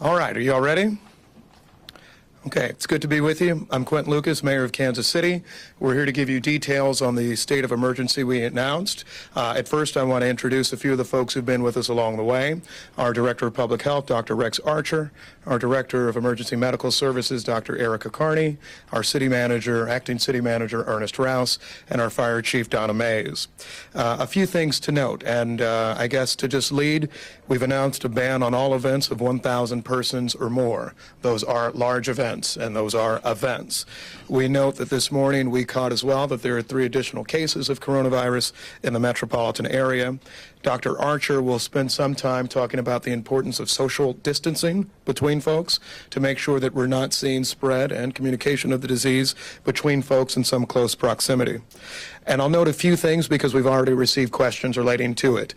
All right, are you all ready? Okay, it's good to be with you. I'm Quinton Lucas, Mayor of Kansas City. We're here to give you details on the state of emergency we announced. At first, I want to introduce a few of the folks who've been with us along the way. Our Director of Public Health, Dr. Rex Archer, our Director of Emergency Medical Services, Dr. Erica Carney, our City Manager, Acting City Manager, Ernest Rouse, and our Fire Chief, Donna Mays. A few things to note, and I guess to just lead, we've announced a ban on all events of 1,000 persons or more. Those are large events, and those are events. We note that this morning we caught as well that there are 3 additional cases of coronavirus in the metropolitan area. Dr. Archer will spend some time talking about the importance of social distancing between folks to make sure that we're not seeing spread and communication of the disease between folks in some close proximity. And I'll note a few things because we've already received questions relating to it.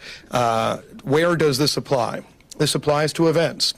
Where does this apply? This applies to events.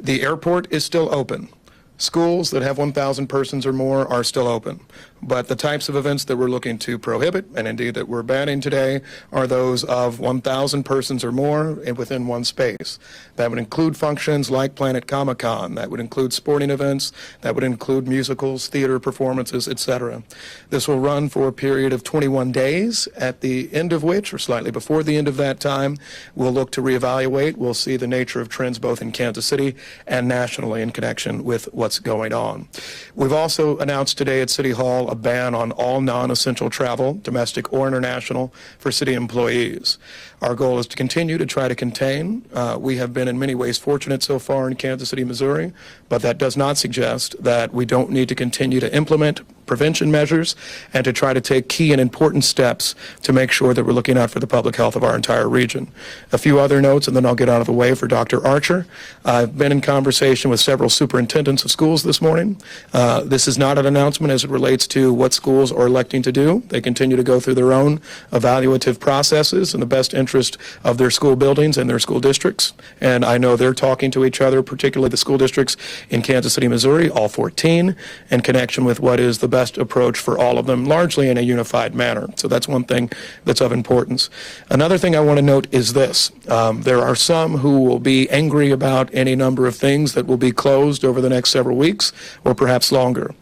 The airport is still open. Schools that have 1,000 persons or more are still open. But the types of events that we're looking to prohibit, and indeed that we're banning today, are those of 1,000 persons or more within one space. That would include functions like Planet Comic-Con. That would include sporting events. That would include musicals, theater performances, etc. This will run for a period of 21 days, at the end of which, or slightly before the end of that time, we'll look to reevaluate. We'll see the nature of trends both in Kansas City and nationally in connection with what's going on. We've also announced today at City Hall a ban on all non-essential travel, domestic or international, for city employees. Our goal is to continue to try to contain. We have been in many ways fortunate so far in Kansas City, Missouri, but that does not suggest that we don't need to continue to implement prevention measures and to try to take key and important steps to make sure that we're looking out for the public health of our entire region. A few other notes, and then I'll get out of the way for Dr. Archer. I've been in conversation with several superintendents of schools this morning. This is not an announcement as it relates to what schools are electing to do. They continue to go through their own evaluative processes in the best interest of their school buildings and their school districts. And I know they're talking to each other, particularly the school districts in Kansas City, Missouri, all 14, in connection with what is the best approach for all of them, largely in a unified manner. So that's one thing that's of importance. Another thing I want to note is this. There are some who will be angry about any number of things that will be closed over the next several weeks or perhaps longer.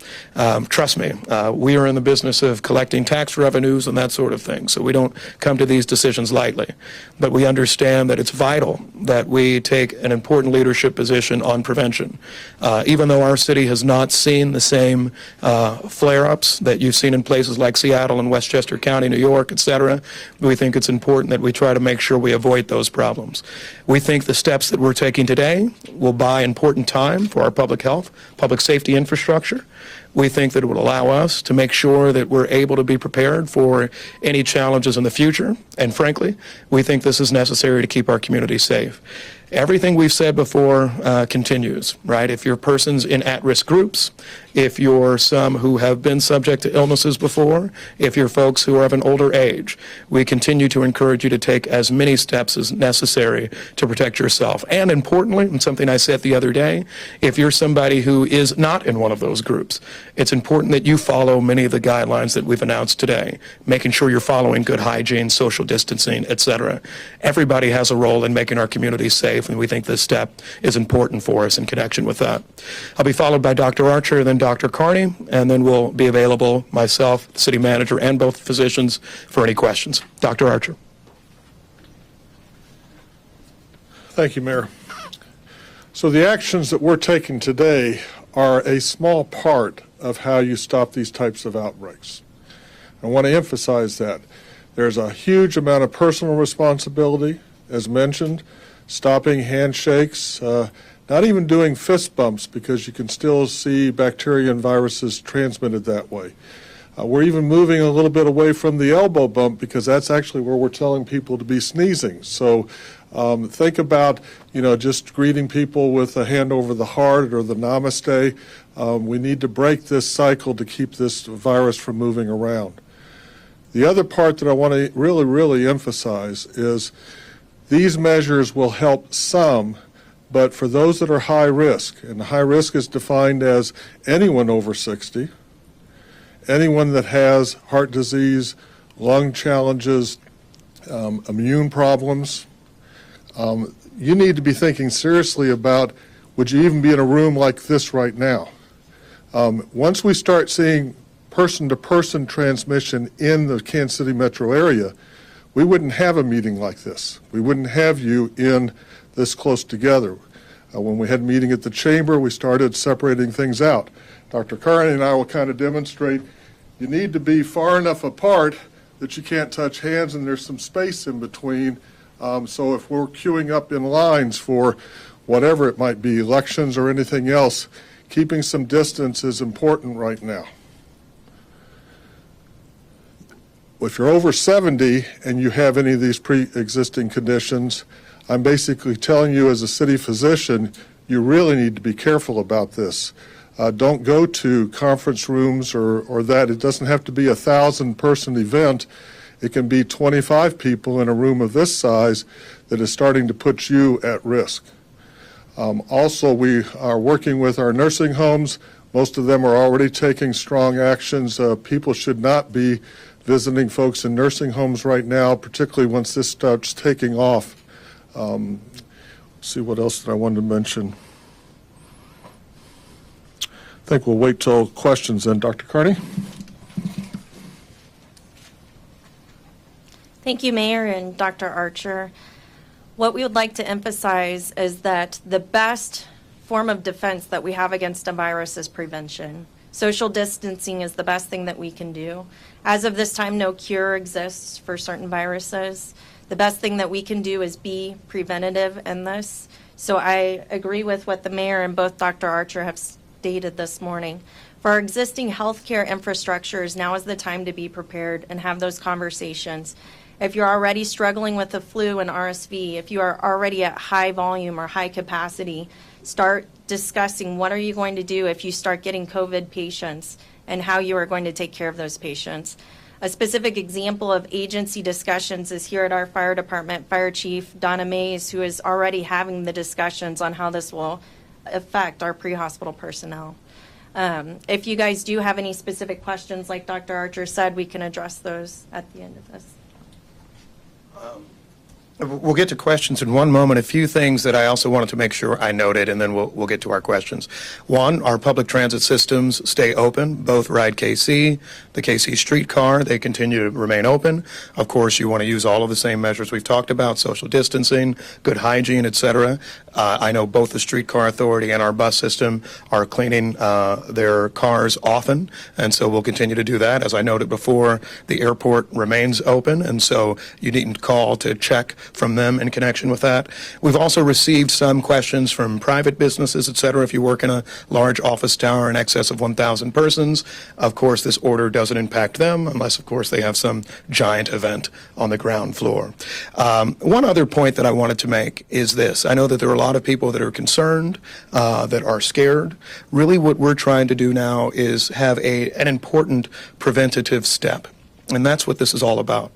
Trust me, we are in the business of collecting tax revenues and that sort of thing, so we don't come to these decisions lightly. But we understand that it's vital that we take an important leadership position on prevention. Even though our city has not seen the same flare-ups that you've seen in places like Seattle and Westchester County, New York, etc., we think it's important that we try to make sure we avoid those problems. We think the steps that we're taking today will buy important time for our public health, public safety infrastructure. We think that it will allow us to make sure that we're able to be prepared for any challenges in the future. And frankly, we think this is necessary to keep our community safe. Everything we've said before continues, right? If you're persons in at-risk groups, if you're some who have been subject to illnesses before, if you're folks who are of an older age, we continue to encourage you to take as many steps as necessary to protect yourself. And importantly, and something I said the other day, if you're somebody who is not in one of those groups, it's important that you follow many of the guidelines that we've announced today, making sure you're following good hygiene, social distancing, etc. Everybody has a role in making our community safe, and we think this step is important for us in connection with that. I'll be followed by Dr. Archer, then Dr. Carney, and then we'll be available, myself, the city manager, and both physicians for any questions. Dr. Archer. Thank you, Mayor. So the actions that we're taking today are a small part of how you stop these types of outbreaks. I want to emphasize that. There's a huge amount of personal responsibility, as mentioned, stopping handshakes, not even doing fist bumps because you can still see bacteria and viruses transmitted that way. We're even moving a little bit away from the elbow bump because that's actually where we're telling people to be sneezing. So think about, just greeting people with a hand over the heart or the namaste. We need to break this cycle to keep this virus from moving around. The other part that I want to really emphasize is these measures will help some, but for those that are high risk, and high risk is defined as anyone over 60, anyone that has heart disease, lung challenges, immune problems, you need to be thinking seriously about would you even be in a room like this right now? Once we start seeing person-to-person transmission in the Kansas City metro area, we wouldn't have a meeting like this. We wouldn't have you in this close together. When we had a meeting at the chamber, we started separating things out. Dr. Carney and I will kind of demonstrate you need to be far enough apart that you can't touch hands and there's some space in between. So if we're queuing up in lines for whatever it might be, elections or anything else, keeping some distance is important right now. If you're over 70 and you have any of these pre-existing conditions, I'm basically telling you as a city physician, you really need to be careful about this. Don't go to conference rooms or that. It doesn't have to be a 1,000-person event. It can be 25 people in a room of this size that is starting to put you at risk. Also, we are working with our nursing homes. Most of them are already taking strong actions. People should not be visiting folks in nursing homes right now, particularly once this starts taking off. See what else did I want to mention. I think we'll wait till questions then. Dr. Carney? Thank you, Mayor and Dr. Archer. What we would like to emphasize is that the best form of defense that we have against a virus is prevention. Social distancing is the best thing that we can do. As of this time, no cure exists for certain viruses. The best thing that we can do is be preventative in this. So I agree with what the mayor and both Dr. Archer have stated this morning. For our existing healthcare infrastructures, now is the time to be prepared and have those conversations. If you're already struggling with the flu and RSV, if you are already at high volume or high capacity, start discussing what are you going to do if you start getting COVID patients and how you are going to take care of those patients. A specific example of agency discussions is here at our fire department, Fire Chief Donna Mays, who is already having the discussions on how this will affect our pre-hospital personnel. If you guys do have any specific questions, like Dr. Archer said, we can address those at the end of this. We'll get to questions in one moment. A few things that I also wanted to make sure I noted, and then we'll get to our questions. One, our public transit systems stay open, both Ride KC, the KC streetcar, they continue to remain open. Of course, you want to use all of the same measures we've talked about, social distancing, good hygiene, et cetera. I know both the streetcar authority and our bus system are cleaning their cars often, and so we'll continue to do that. As I noted before, the airport remains open, and so you needn't call to check from them in connection with that. We've also received some questions from private businesses, et cetera. If you work in a large office tower in excess of 1,000 persons, of course, this order doesn't impact them unless, of course, they have some giant event on the ground floor. One other point that I wanted to make is this. I know that there are a lot of people that are concerned, that are scared. Really what we're trying to do now is have an important preventative step, and that's what this is all about.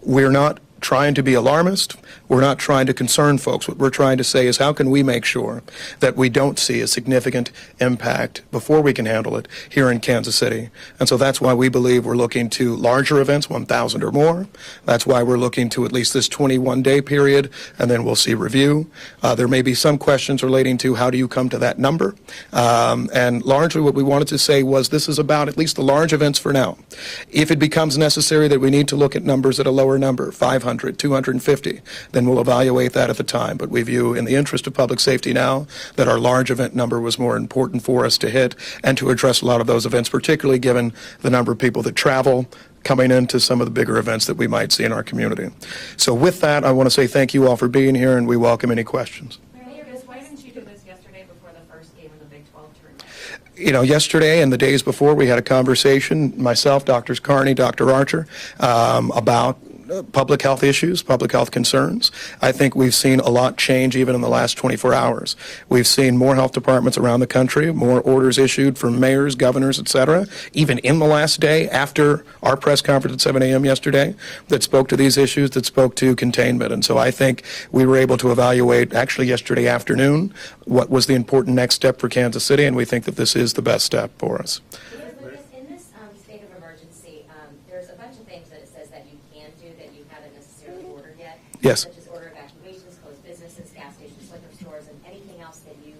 We're not trying to be alarmist. We're not trying to concern folks. What we're trying to say is how can we make sure that we don't see a significant impact before we can handle it here in Kansas City. And so that's why we believe we're looking to larger events, 1,000 or more. That's why we're looking to at least this 21-day period, and then we'll see review. There may be some questions relating to how do you come to that number. And largely what we wanted to say was this is about at least the large events for now. If it becomes necessary that we need to look at numbers at a lower number, 500, 250, then we'll evaluate that at the time. But we view, in the interest of public safety now, that our large event number was more important for us to hit and to address a lot of those events, particularly given the number of people that travel coming into some of the bigger events that we might see in our community. So with that, I want to say thank you all for being here, and we welcome any questions. Why didn't you do this yesterday before the first game of the Big 12 tournament? You know, yesterday and the days before, we had a conversation, myself, Drs. Carney, Dr. Archer, about public health issues, public health concerns. I think we've seen a lot change even in the last 24 hours. We've seen more health departments around the country, more orders issued from mayors, governors, et cetera, even in the last day after our press conference at 7 a.m. yesterday that spoke to these issues, that spoke to containment. And so I think we were able to evaluate, actually yesterday afternoon, what was the important next step for Kansas City, and we think that this is the best step for us. In this state of emergency, there's a bunch of things that it says that you can do that you haven't necessarily ordered yet. Yes. Such as order evacuations, close businesses, gas stations, liquor stores, and anything else that you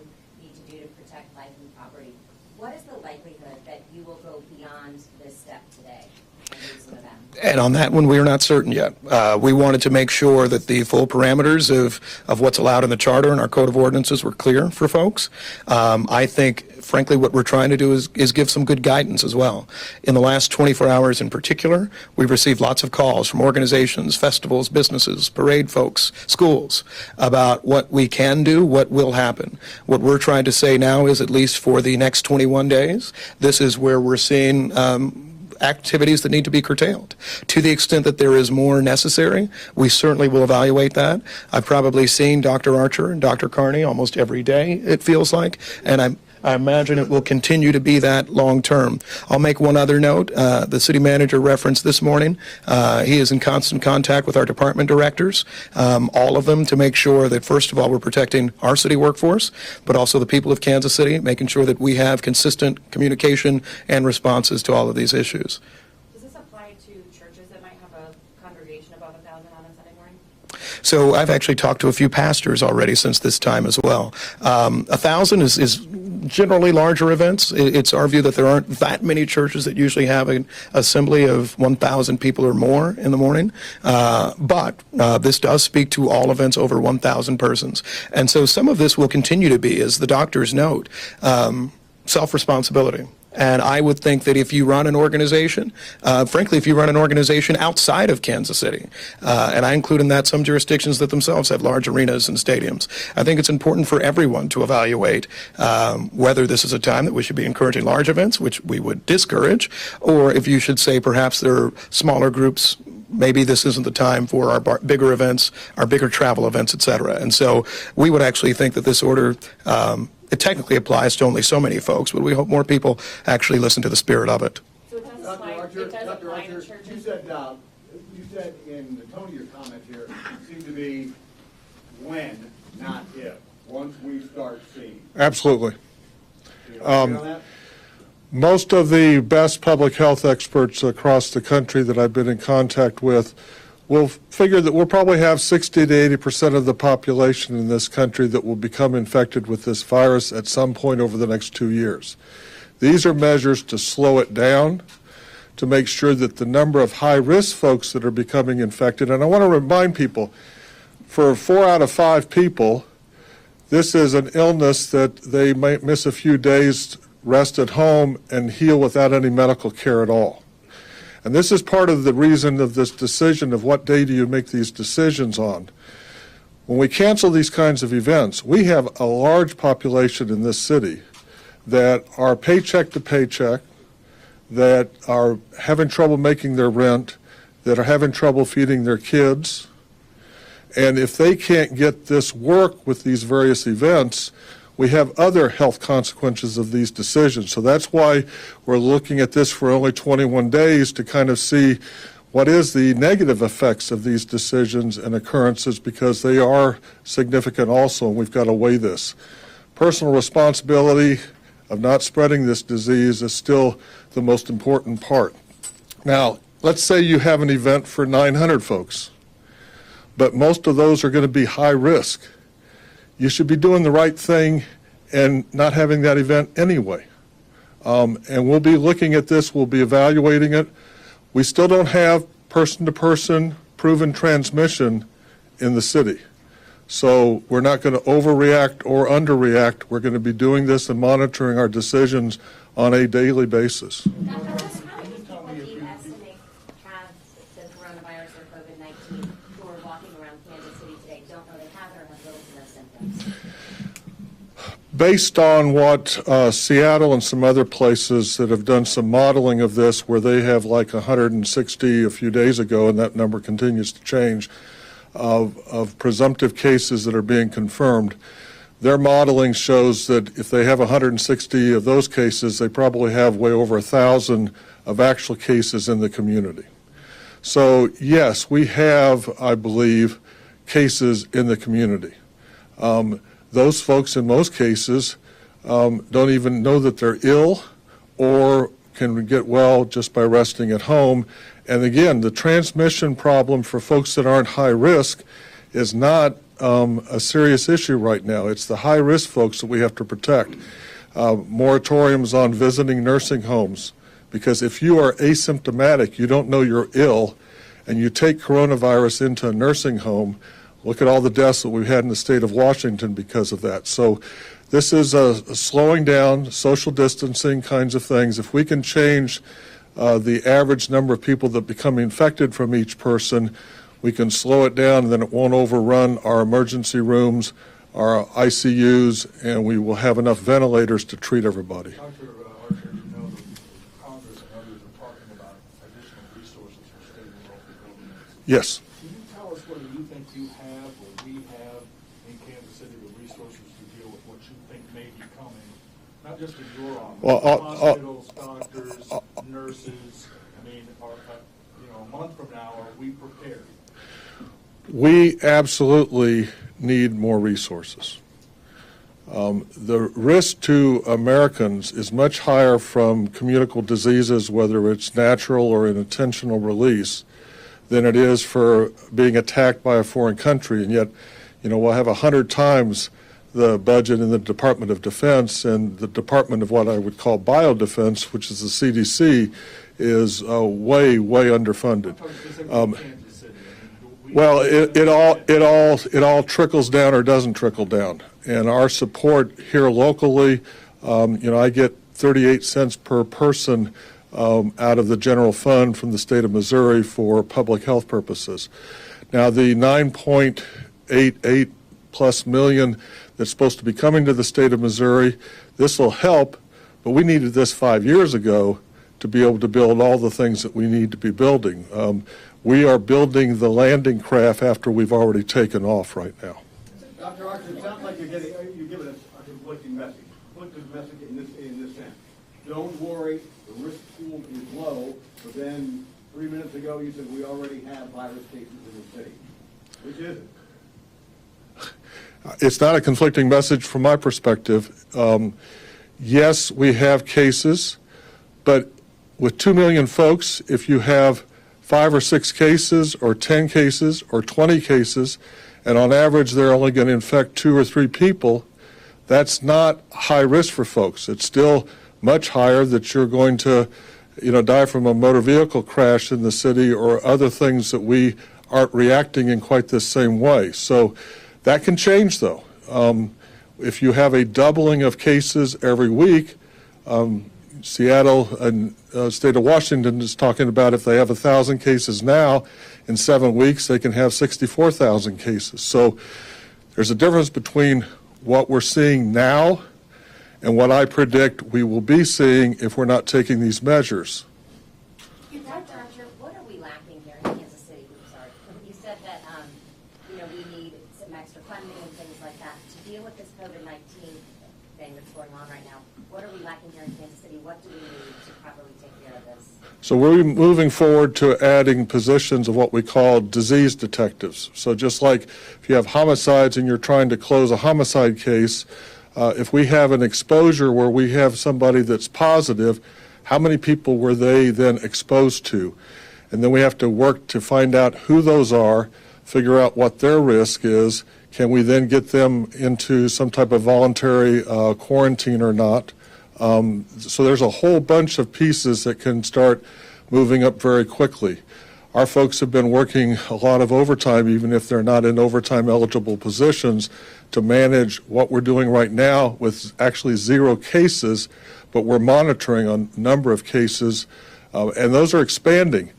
need to do to protect life and property. What is the likelihood that you will go beyond this step today and do some of that? And on that one, we are not certain yet. We wanted to make sure that the full parameters of what's allowed in the charter and our code of ordinances were clear for folks. I think, frankly, what we're trying to do is give some good guidance as well. In the last 24 hours in particular, we've received lots of calls from organizations, festivals, businesses, parade folks, schools, about what we can do, what will happen. What we're trying to say now is, at least for the next 21 days, this is where we're seeing activities that need to be curtailed. To the extent that there is more necessary, we certainly will evaluate that. I've probably seen Dr. Archer and Dr. Carney almost every day, it feels like, and I imagine it will continue to be that long term. I'll make one other note. The city manager referenced this morning. He is in constant contact with our department directors, all of them, to make sure that, first of all, we're protecting our city workforce, but also the people of Kansas City, making sure that we have consistent communication and responses to all of these issues. Does this apply to churches that might have a congregation above 1,000 on a Sunday morning? So I've actually talked to a few pastors already since this time as well. 1,000 is generally larger events. It's our view that there aren't that many churches that usually have an assembly of 1,000 people or more in the morning. But this does speak to all events over 1,000 persons. And so some of this will continue to be, as the doctors note, self-responsibility. And I would think that if you run an organization, frankly, if you run an organization outside of Kansas City, and I include in that some jurisdictions that themselves have large arenas and stadiums, I think it's important for everyone to evaluate whether this is a time that we should be encouraging large events, which we would discourage, or if you should say perhaps there are smaller groups. Maybe this isn't the time for our bigger events, our bigger travel events, et cetera. And so we would actually think that this order, it technically applies to only so many folks, but we hope more people actually listen to the spirit of it. So it does Dr. apply, Archer, it does Dr. apply to Archer, churches? you said in the tone of your comment here, it seemed to be when, not if, once we start seeing. Absolutely. You agree on that? Most of the best public health experts across the country that I've been in contact with will figure that we'll probably have 60 to 80% of the population in this country that will become infected with this virus at some point over the next 2 years. These are measures to slow it down, to make sure that the number of high-risk folks that are becoming infected, and I want to remind people, for 4 out of 5 people, this is an illness that they might miss a few days, rest at home, and heal without any medical care at all. And this is part of the reason of this decision of what day do you make these decisions on. When we cancel these kinds of events, we have a large population in this city that are paycheck to paycheck, that are having trouble making their rent, that are having trouble feeding their kids. And if they can't get this work with these various events, we have other health consequences of these decisions. So that's why we're looking at this for only 21 days to kind of see what is the negative effects of these decisions and occurrences, because they are significant also, and we've got to weigh this. Personal responsibility of not spreading this disease is still the most important part. Now, let's say you have an event for 900 folks, but most of those are going to be high risk. You should be doing the right thing and not having that event anyway. And we'll be looking at this, we'll be evaluating it. We still don't have person-to-person proven transmission in the city. So we're not going to overreact or underreact. We're going to be doing this and monitoring our decisions on a daily basis. Dr. Ross, how many people do you estimate have the coronavirus or COVID-19 who are walking around Kansas City today, don't know they have it or have little to no symptoms? Based on what Seattle and some other places that have done some modeling of this, where they have like 160 a few days ago, and that number continues to change, of presumptive cases that are being confirmed, their modeling shows that if they have 160 of those cases, they probably have way over 1,000 of actual cases in the community. So yes, we have, I believe, cases in the community. Those folks in most cases don't even know that they're ill or can get well just by resting at home. And again, the transmission problem for folks that aren't high risk is not a serious issue right now. It's the high-risk folks that we have to protect. Moratoriums on visiting nursing homes, because if you are asymptomatic, you don't know you're ill, and you take coronavirus into a nursing home, look at all the deaths that we've had in the state of Washington because of that. So this is a slowing down, social distancing kinds of things. If we can change the average number of people that become infected from each person, we can slow it down, and then it won't overrun our emergency rooms, our ICUs, and we will have enough ventilators to treat everybody. Dr. Archer, you know that Congress and others are talking about additional resources for state and local governments. Yes. Can you tell us whether you think you have or we have in Kansas City the resources to deal with what you think may be coming, not just in your office, Well, hospitals, doctors, nurses? I mean, a month from now, are we prepared? We absolutely need more resources. The risk to Americans is much higher from communicable diseases, whether it's natural or an intentional release, than it is for being attacked by a foreign country. And yet, we'll have 100 times the budget in the Department of Defense, and the Department of what I would call biodefense, which is the CDC, is way, way underfunded. Well, it all trickles down or doesn't trickle down. And our support here locally, I get 38 cents per person out of the general fund from the state of Missouri for public health purposes. Now, the 9.88 plus million that's supposed to be coming to the state of Missouri, this will help, but we needed this 5 years ago to be able to build all the things that we need to be building. We are building the landing craft after we've already taken off right now. Dr. Archer, it sounds like you're giving us a conflicting message. Conflicting message in this sense. Don't worry, the risk pool is low, but then 3 minutes ago you said we already have virus cases in the city. Which is it? It's not a conflicting message from my perspective. Yes, we have cases, but with 2 million folks, if you have 5 or 6 cases or 10 cases or 20 cases, and on average they're only going to infect 2 or 3 people, that's not high risk for folks. It's still much higher that you're going to, die from a motor vehicle crash in the city or other things that we aren't reacting in quite the same way. So that can change, though. If you have a doubling of cases every week, Seattle and state of Washington is talking about if they have 1,000 cases now, in 7 weeks they can have 64,000 cases. So there's a difference between what we're seeing now and what I predict we will be seeing if we're not taking these measures. Dr. Archer, what are we lacking here in Kansas City? Sorry. You said that, we need some extra funding and things like that to deal with this COVID-19 thing that's going on right now. What are we lacking here in Kansas City? What do we need to properly take care of this? So we're moving forward to adding positions of what we call disease detectives. So just like if you have homicides and you're trying to close a homicide case, if we have an exposure where we have somebody that's positive, how many people were they then exposed to? And then we have to work to find out who those are, figure out what their risk is. Can we then get them into some type of voluntary quarantine or not? So there's a whole bunch of pieces that can start moving up very quickly. Our folks have been working a lot of overtime, even if they're not in overtime eligible positions, to manage what we're doing right now with actually 0 cases, but we're monitoring a number of cases, and those are expanding.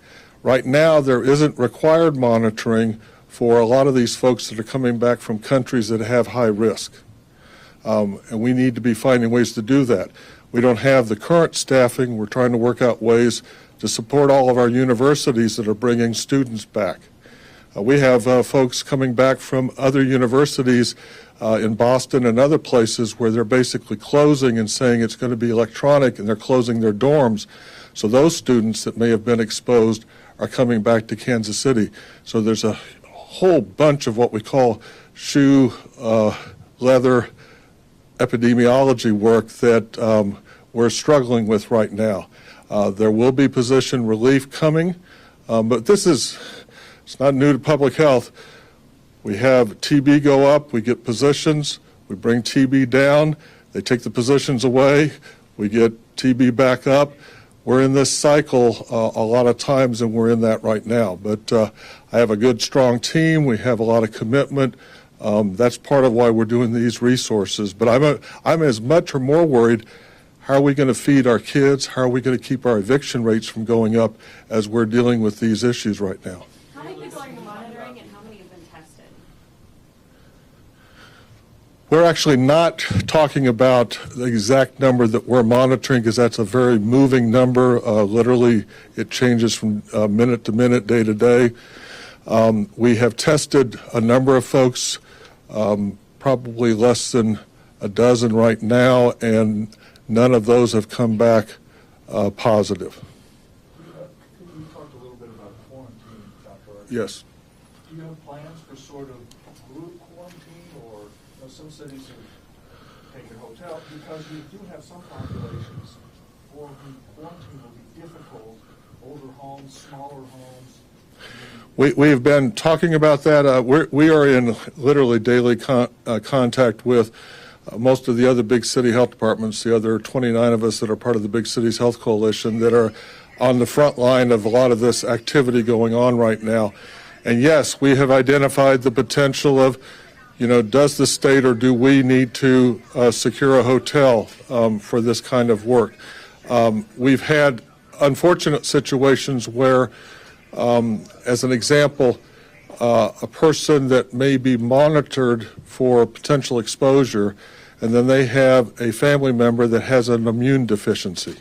Right now, there isn't required monitoring for a lot of these folks that are coming back from countries that have high risk. And we need to be finding ways to do that. We don't have the current staffing. We're trying to work out ways to support all of our universities that are bringing students back. We have folks coming back from other universities in Boston and other places where they're basically closing and saying it's going to be electronic, and they're closing their dorms. So those students that may have been exposed are coming back to Kansas City. So there's a whole bunch of what we call shoe leather epidemiology work that we're struggling with right now. There will be position relief coming, but it's not new to public health. We have TB go up, we get positions, we bring TB down, they take the positions away, we get TB back up. We're in this cycle a lot of times, and we're in that right now. But I have a good, strong team. We have a lot of commitment. That's part of why we're doing these resources. But I'm as much or more worried, how are we going to feed our kids? How are we going to keep our eviction rates from going up as we're dealing with these issues right now? How many people are you monitoring and how many have been tested? We're actually not talking about the exact number that we're monitoring because that's a very moving number. Literally, it changes from minute to minute, day to day. We have tested a number of folks, probably less than a dozen right now, and none of those have come back positive. You talked a little bit about quarantine, Dr. Archer. Yes. Do you have plans for sort of group quarantine, or some cities have taken hotel, because we do have some populations for whom quarantine will be difficult, older homes, smaller homes. We've been talking about that. We are in literally daily contact with most of the other big city health departments, the other 29 of us that are part of the Big Cities Health Coalition that are on the front line of a lot of this activity going on right now. And yes, we have identified the potential of, does the state or do we need to secure a hotel for this kind of work? We've had unfortunate situations where, as an example, a person that may be monitored for potential exposure, and then they have a family member that has an immune deficiency.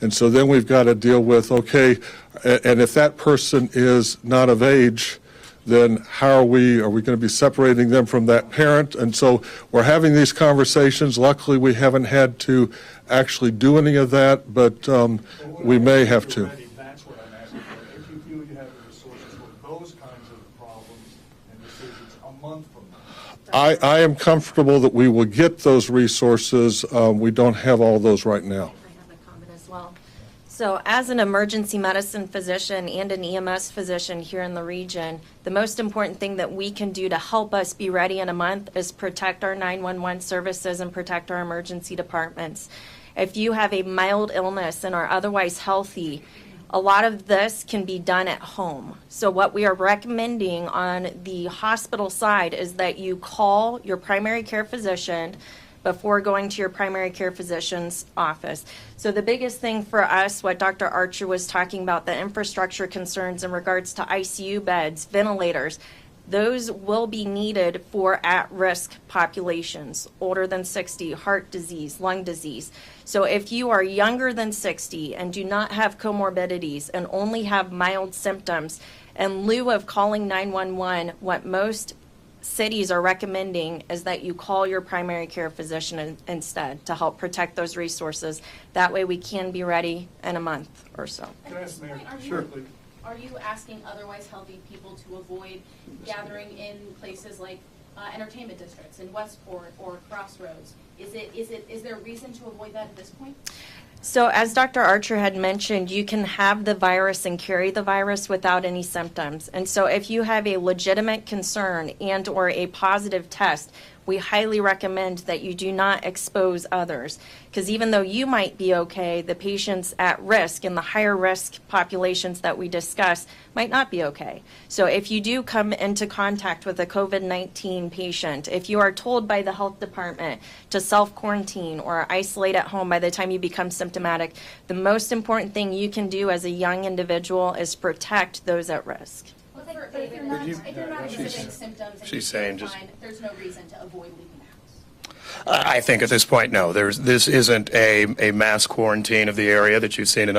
And so then we've got to deal with, okay, and if that person is not of age, then how are we going to be separating them from that parent? And so we're having these conversations. Luckily, we haven't had to actually do any of that, but we may have to. That's what I'm asking for. If you feel you have the resources for those kinds of problems and decisions a month from now. I am comfortable that we will get those resources. We don't have all those right now. I have a comment as well. So as an emergency medicine physician and an EMS physician here in the region, the most important thing that we can do to help us be ready in a month is protect our 911 services and protect our emergency departments. If you have a mild illness and are otherwise healthy, a lot of this can be done at home. So what we are recommending on the hospital side is that you call your primary care physician before going to your primary care physician's office. So the biggest thing for us, what Dr. Archer was talking about, the infrastructure concerns in regards to ICU beds, ventilators, those will be needed for at-risk populations, older than 60, heart disease, lung disease. So if you are younger than 60 and do not have comorbidities and only have mild symptoms, in lieu of calling 911, what most cities are recommending is that you call your primary care physician instead to help protect those resources. That way we can be ready in a month or so. Can I ask Mayor? Sure. Are you asking otherwise healthy people to avoid gathering in places like entertainment districts in Westport or Crossroads? Is there a reason to avoid that at this point? So as Dr. Archer had mentioned, you can have the virus and carry the virus without any symptoms. And so if you have a legitimate concern and or a positive test, we highly recommend that you do not expose others. Because even though you might be okay, the patients at risk in the higher risk populations that we discuss might not be okay. So if you do come into contact with a COVID-19 patient, if you are told by the health department to self-quarantine or isolate at home by the time you become symptomatic, the most important thing you can do as a young individual is protect those at risk. But if you're not exhibiting symptoms and you she's feel saying just- fine, there's no reason to avoid leaving the house. I think at this point, no. This isn't a mass quarantine of the area that you've seen in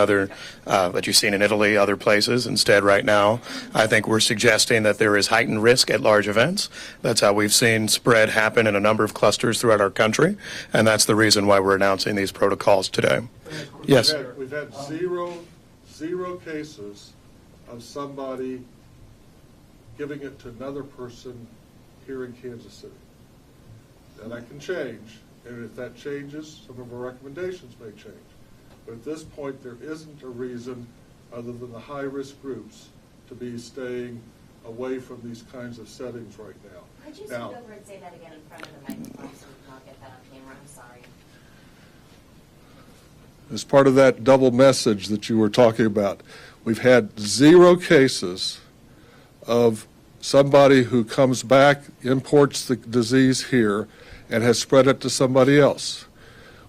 Italy, other places. Instead, right now, I think we're suggesting that there is heightened risk at large events. That's how we've seen spread happen in a number of clusters throughout our country, and that's the reason why we're announcing these protocols today. Yes. We've had zero cases of somebody giving it to another person here in Kansas City. And that can change, and if that changes, some of our recommendations may change. But at this point, there isn't a reason, other than the high-risk groups, to be staying away from these kinds of settings right now. Could you Now, scoot over and say that again in front of the microphone so we can all get that on camera? I'm sorry. as part of that double message that you were talking about, we've had 0 cases of somebody who comes back, imports the disease here, and has spread it to somebody else.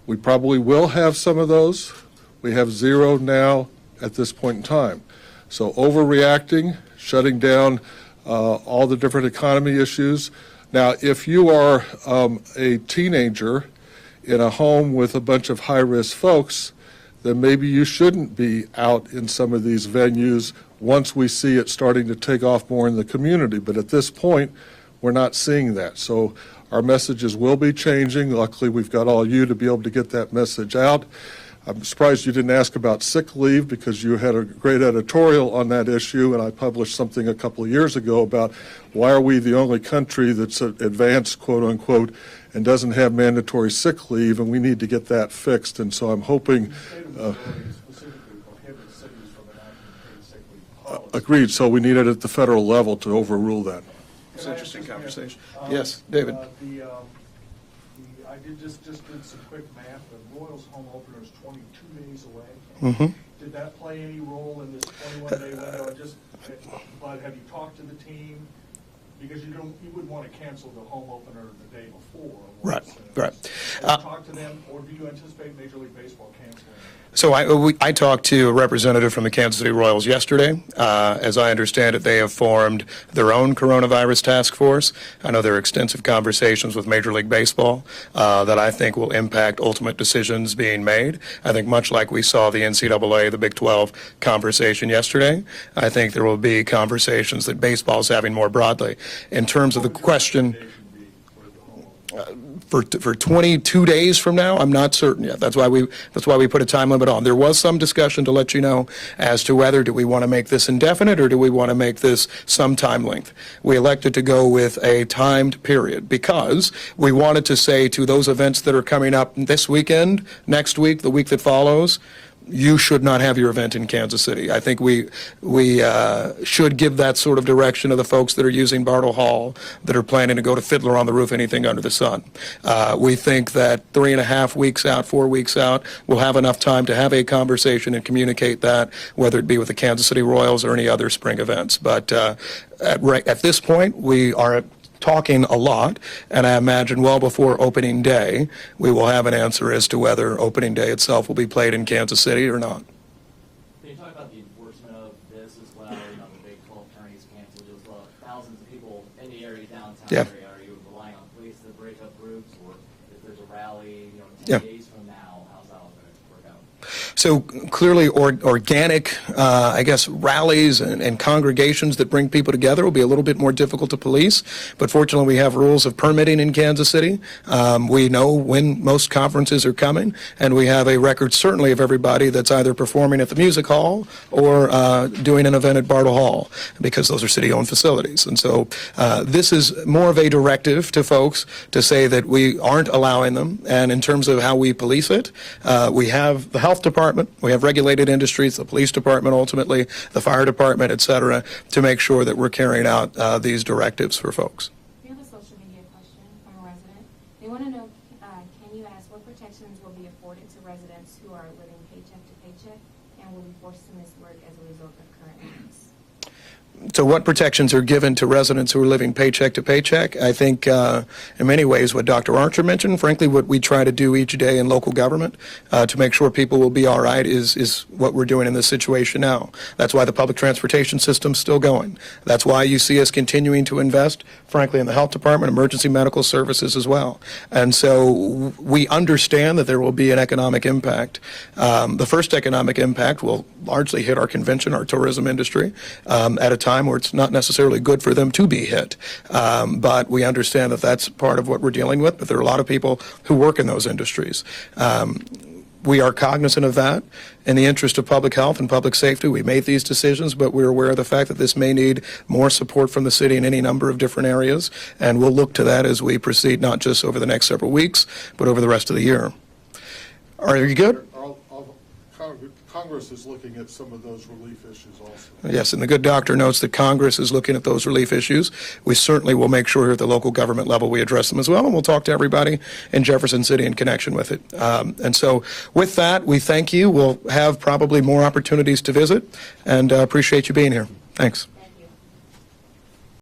We probably will have some of those. We have 0 now at this point in time. So overreacting, shutting down all the different economy issues. Now, if you are a teenager in a home with a bunch of high-risk folks, then maybe you shouldn't be out in some of these venues once we see it starting to take off more in the community. But at this point, we're not seeing that. So our messages will be changing. Luckily, we've got all you to be able to get that message out. I'm surprised you didn't ask about sick leave because you had a great editorial on that issue, and I published something a couple of years ago about why are we the only country that's advanced, quote unquote, and doesn't have mandatory sick leave, and we need to get that fixed. And so I'm hoping. The state of Missouri specifically prohibits cities from enacting paid sick leave policy. Agreed. So we need it at the federal level to overrule that. It's Can an I ask interesting this, Mayor? conversation. Yes, David. I just did some quick math. The Royals home opener is 22 days away. Mhm. Did that play any role in this 21-day window? But have you talked to the team? Because you wouldn't want to cancel the home opener the day before. Right, right. Have you talked to them, or do you anticipate Major League Baseball canceling? So I talked to a representative from the Kansas City Royals yesterday. As I understand it, they have formed their own coronavirus task force. I know there are extensive conversations with Major League Baseball that I think will impact ultimate decisions being made. I think much like we saw the NCAA, the Big 12 conversation yesterday, I think there will be conversations that baseball is having more broadly. In terms of the question, for 22 days from now, I'm not certain yet. That's why we put a time limit on. There was some discussion to let you know as to whether do we want to make this indefinite or do we want to make this some time length. We elected to go with a timed period because we wanted to say to those events that are coming up this weekend, next week, the week that follows, you should not have your event in Kansas City. I think we should give that sort of direction to the folks that are using Bartle Hall, that are planning to go to Fiddler on the Roof, anything under the sun. We think that 3.5 weeks out, 4 weeks out, we'll have enough time to have a conversation and communicate that, whether it be with the Kansas City Royals or any other spring events. But at this point, we are talking a lot, and I imagine well before opening day, we will have an answer as to whether opening day itself will be played in Kansas City or not. Can you talk about the enforcement of this as well? You know, the Big 12 attorneys canceled as well. Thousands of people in the area, downtown Yeah. area. Are you relying on police to break up groups, or if there's a rally, 10 Yeah. days from now, how's that all going to work out? So clearly, organic, I guess, rallies and congregations that bring people together will be a little bit more difficult to police. But fortunately, we have rules of permitting in Kansas City. We know when most conferences are coming, and we have a record certainly of everybody that's either performing at the music hall or doing an event at Bartle Hall, because those are city-owned facilities. And so this is more of a directive to folks to say that we aren't allowing them. And in terms of how we police it, we have the health department, we have regulated industries, the police department ultimately, the fire department, et cetera, to make sure that we're carrying out these directives for folks. We have a social media question from a resident. They want to know, can you ask what protections will be afforded to residents who are living paycheck to paycheck and will be forced to miss work as a result of current events? So what protections are given to residents who are living paycheck to paycheck? I think in many ways what Dr. Archer mentioned, frankly what we try to do each day in local government to make sure people will be all right is what we're doing in this situation now. That's why the public transportation system's still going. That's why you see us continuing to invest, frankly, in the health department, emergency medical services as well. And so we understand that there will be an economic impact. The first economic impact will largely hit our convention, our tourism industry, at a time where it's not necessarily good for them to be hit. But we understand that that's part of what we're dealing with, but there are a lot of people who work in those industries. We are cognizant of that. In the interest of public health and public safety, we made these decisions, but we're aware of the fact that this may need more support from the city in any number of different areas, and we'll look to that as we proceed, not just over the next several weeks, but over the rest of the year. Are you good? I'll Congress is looking at some of those relief issues also. Yes, and the good doctor notes that Congress is looking at those relief issues. We certainly will make sure at the local government level we address them as well, and we'll talk to everybody in Jefferson City in connection with it. And so with that, we thank you. We'll have probably more opportunities to visit, and appreciate you being here. Thanks.